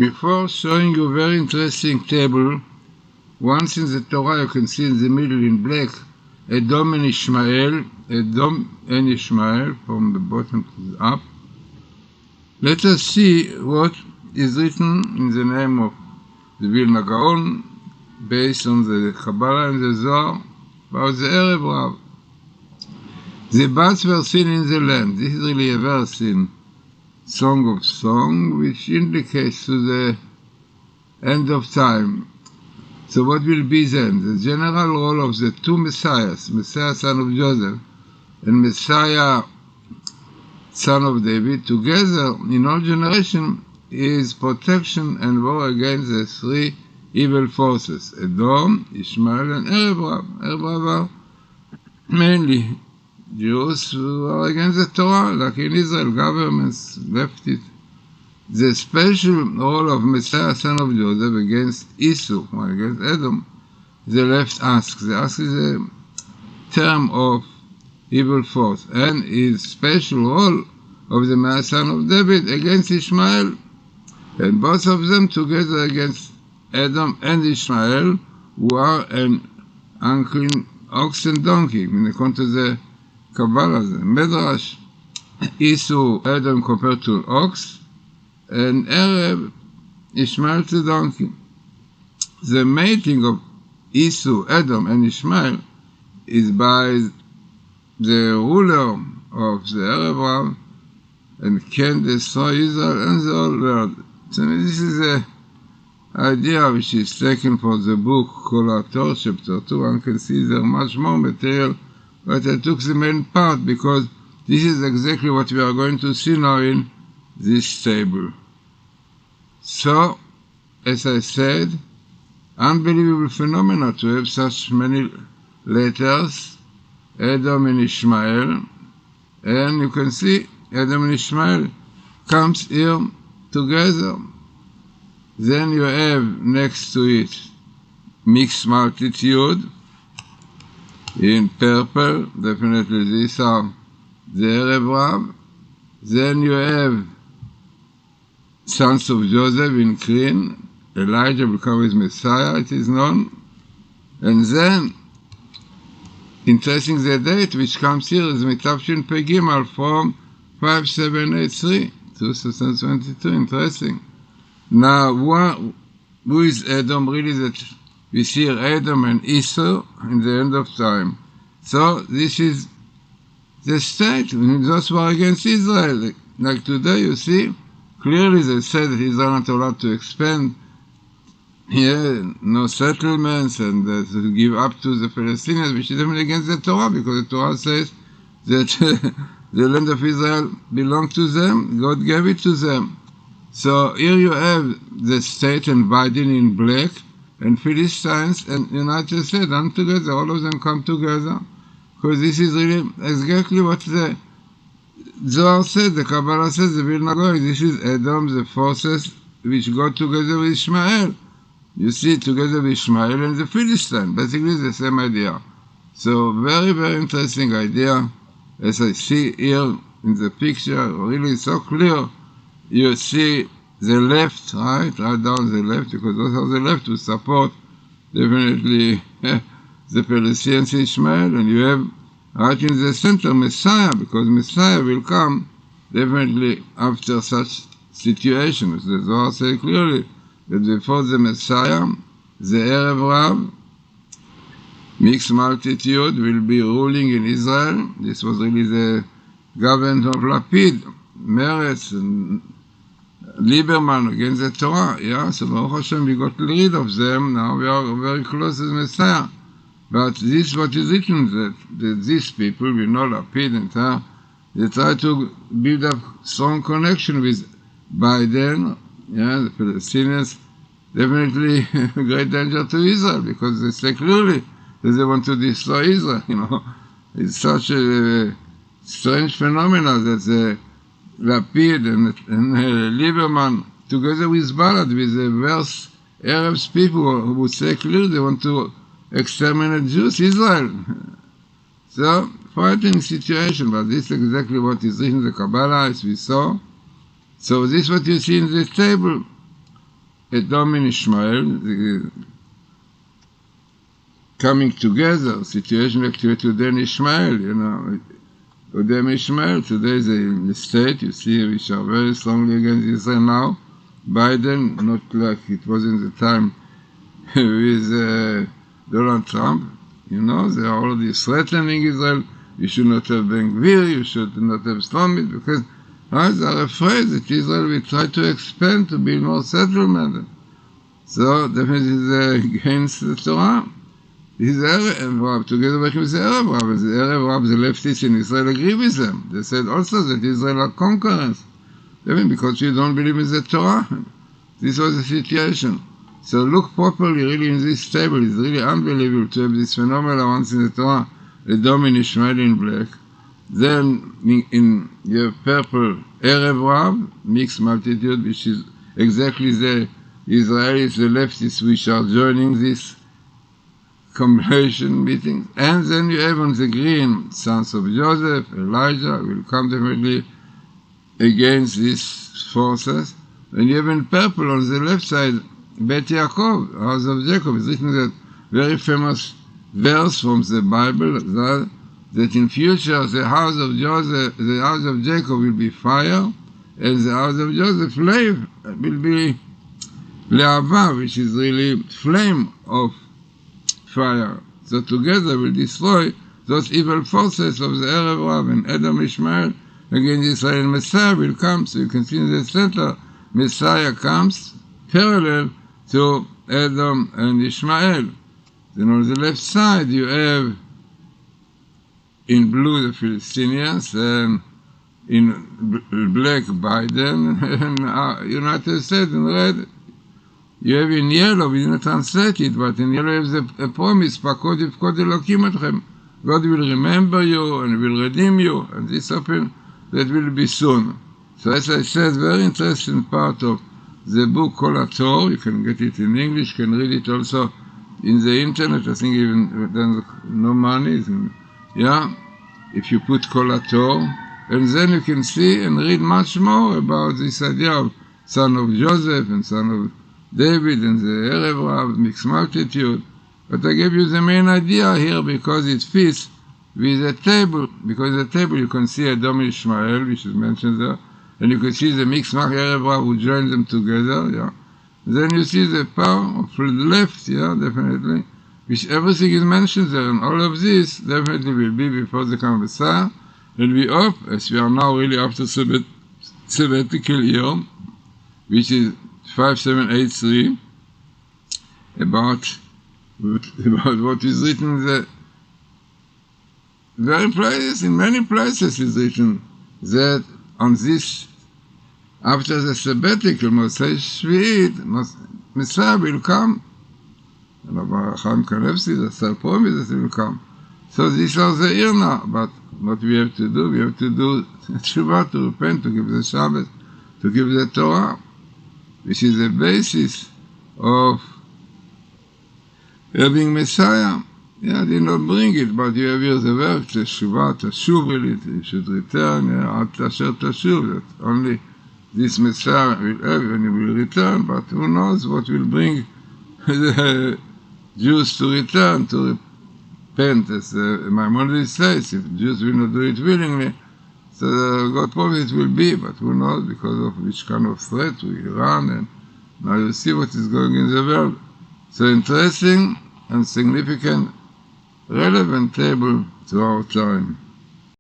Before showing you a very interesting table, once in the Torah you can see in the middle in black Edom and Ishmael, from the bottom to the up. Let us see what is written in the name of the Vilna Gaon, based on the Kabbalah and the Zohar, about the Erev Rav. The bats were seen in the land. This is really a verse in Song of Song, which indicates to the end of time. So what will be then? The general role of the two Messiahs, Messiah son of Joseph and Messiah son of David, together in all generations, is protection and war against the three evil forces, Edom, Ishmael, and Erev Rav. Erev Rav are mainly Jews who are against the Torah, like in Israel, governments left it. The special role of Messiah, son of Joseph, against Esau, or against Edom, the left ask. The ask is a term of evil force, and his special role of the Messiah, son of David, against Ishmael, and both of them together against Edom and Ishmael, who are an unclean ox and donkey, according to the Kabbalah, the Midrash. Esau, Edom compared to ox, and Erev, Ishmael to donkey. The mating of Esau, Edom, and Ishmael is by the ruler of the Erev Rav, and can destroy Israel and the whole world. So this is an idea which is taken from the book called Torah chapter 2. One can see there much more material, but I took the main part because this is exactly what we are going to see now in this table. So, as I said, unbelievable phenomena to have such many letters, Edom and Ishmael, and you can see Edom and Ishmael comes here together. Then you have next to it mixed multitude in purple, definitely these are the Erev Rav. Then you have sons of Joseph in green, Elijah will come as Messiah, it is known. And then, interesting the date which comes here is Mitavshin Pei Gimel from 5783, 2022, interesting. Now, who is Edom? Really, that we see Edom and Esau in the end of time. So, this is the state. Those who are against Israel. Like today, you see, clearly they said that Israel is not allowed to expand here, no settlements, and to give up to the Palestinians, which is definitely against the Torah, because the Torah says that the land of Israel belonged to them, God gave it to them. So here you have the state and Biden in black, and Philistines and United States done together, all of them come together, because this is really exactly what the Zohar said, the Kabbalah says, the Vilna Gaon. This is Edom, the forces which got together with Ishmael. You see, together with Ishmael and the Philistines, basically the same idea. So very, very interesting idea, as I see here in the picture, really so clear. You see the left, right down the left, because those are the left who support definitely the Palestinians, Ishmael, and you have right in the center Messiah, because Messiah will come definitely after such situations. The Zohar says clearly that before the Messiah, the Erev Rav, mixed multitude, will be ruling in Israel. This was really the government of Lapid, Meretz, and Lieberman against the Torah. Yeah, so Baruch Hashem, we got rid of them. Now we are very close to the Messiah. But this is what is written, that these people, we know Lapid and Torah, they try to build up strong connection with Biden. Yeah, the Palestinians, definitely a great danger to Israel, because they say clearly that they want to destroy Israel. It's such a strange phenomenon that the Lapid and Lieberman, together with Balad, with the worst Arabs people who would say clearly they want to exterminate Jews, Israel. So, frightening situation, but this is exactly what is written in the Kabbalah, as we saw. So this is what you see in this table. Edom and Ishmael, the coming together, situation like today in Ishmael, Edom and Ishmael, today is a state, you see, which are very strongly against Israel now. Biden, not like it was in the time with Donald Trump, they are already threatening Israel. You should not have Ben Gvir, you should not have Stromit, because they are afraid that Israel will try to expand to build more settlement. So definitely it's against the Torah. This is Arab Rab, together with the Arab Rab. The Arab Rab, the leftists in Israel agree with them. They said also that Israel are conquerors. Because you don't believe in the Torah. This was the situation. So look properly really in this table. It's really unbelievable to have this phenomenal once in the Torah, Edom and Ishmael in black. Then you have purple Arab Rab, mixed multitude, which is exactly the Israelis, the leftists, which are joining this combination meeting. And then you have on the green, sons of Joseph, Elijah, will come definitely against these forces. And you have in purple on the left side, Bet Yaakov, house of Jacob. It's written that very famous verse from the Bible that in future the house of Joseph, the house of Jacob will be fire, and the house of Joseph will be Le'ava, which is really flame of fire. So together will destroy those evil forces of the Arab Rab and Edom Ishmael against Israel. Messiah will come, so you can see in the center, Messiah comes parallel to Edom and Ishmael. Then on the left side you have in blue the Philistines, and in black Biden, and United States in red. You have in yellow, we didn't translate it, but in yellow you have a promise, God will remember you and will redeem you, and this happen, that will be soon. So as I said, very interesting part of the book called Torah. You can get it in English, you can read it also in the internet. I think even there's no money, if you put Kol Torah, and then you can see and read much more about this idea of son of Joseph and son of David and the Arab Rab, mixed multitude. But I gave you the main idea here because it fits with the table. Because the table you can see Edom and Ishmael, which is mentioned there, and you can see the mixed Arab Rab who joined them together. Then you see the power of the left, definitely, which everything is mentioned there, and all of this definitely will be before the coming Messiah. And we hope, as we are now really after sabbatical year, which is 5783, about what is written in the very places, in many places is written that on this, after the sabbatical, Mosai Shvi'it, Messiah will come. And Abraham Kalevsi, the third promise that he will come. So these are the year now, but what we have to do tshuva, to repent, to give the Shabbat, to give the Torah, which is the basis of having Messiah. I did not bring it, but you have here the work, the tshuva, tashuv, really, you should return, at asher tashuv, that only this Messiah will have and he will return, but who knows what will bring the Jews to return, to repent, as Maimonides says, if Jews will not do it willingly, so God promised it will be, but who knows because of which kind of threat we run, and now you see what is going in the world. So interesting and significant, relevant table to our time.